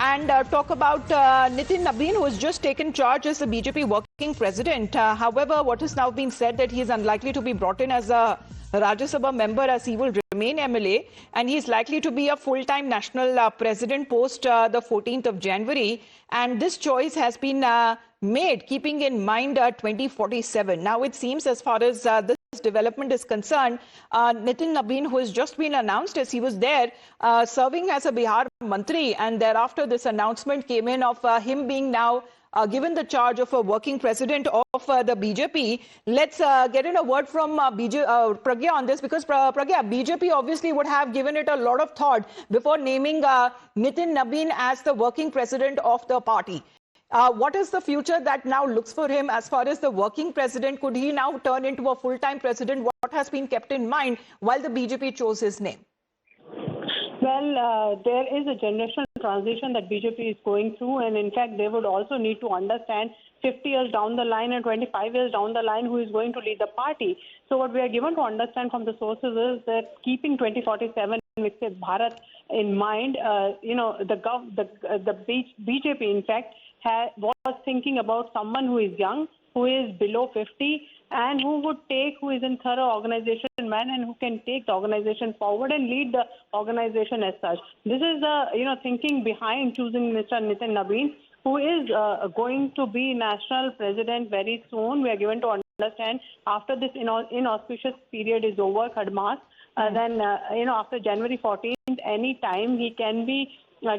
and talk about Nitin Nabin, who has just taken charge as the BJP working president. However, what has now been said that he is unlikely to be brought in as a Rajya Sabha member, as he will remain MLA, and he is likely to be a full-time national president post the 14th of January. And this choice has been made keeping in mind 2047. Now, it seems as far as this development is concerned, Nitin Nabin, who has just been announced as he was there serving as a Bihar Mantri, and thereafter this announcement came in of him being now given the charge of a working president of the BJP. Let's get in a word from Pragya on this, because Pragya, BJP obviously would have given it a lot of thought before naming Nitin Nabin as the working president of the party. What is the future that now looks for him as far as the working president? Could he now turn into a full-time president? What has been kept in mind while the BJP chose his name? Well, there is a generational transition that BJP is going through, and in fact, they would also need to understand 50 years down the line and 25 years down the line who is going to lead the party. So what we are given to understand from the sources is that keeping 2047 Viksit Bharat in mind, the BJP, in fact, was thinking about someone who is young, who is below 50, and who is in thorough organization man and who can take the organization forward and lead the organization as such. This is the thinking behind choosing Mr. Nitin Nabin, who is going to be national president very soon. We are given to understand after this inauspicious period is over, Khadmas, then after January 14th, any time he can be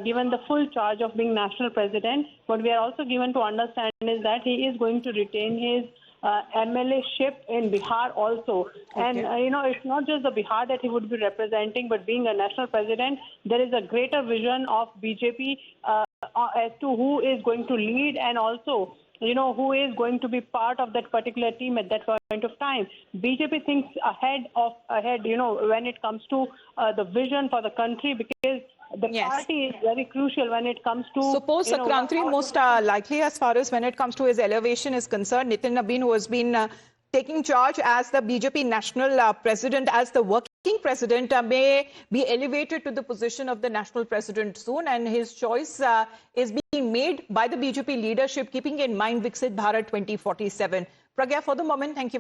given the full charge of being national president. What we are also given to understand is that he is going to retain his MLA-ship in Bihar also. Okay. And, it's not just the Bihar that he would be representing, but being a national president, there is a greater vision of BJP as to who is going to lead, and also, who is going to be part of that particular team at that point of time. BJP thinks ahead, when it comes to the vision for the country, because the party is very crucial when it comes to... Suppose Sakrantri, most likely as far as when it comes to his elevation is concerned, Nitin Nabin, who has been taking charge as the BJP national president, as the working president, may be elevated to the position of the national president soon, and his choice is being made by the BJP leadership, keeping in mind Viksit Bharat 2047. Pragya, for the moment, thank you.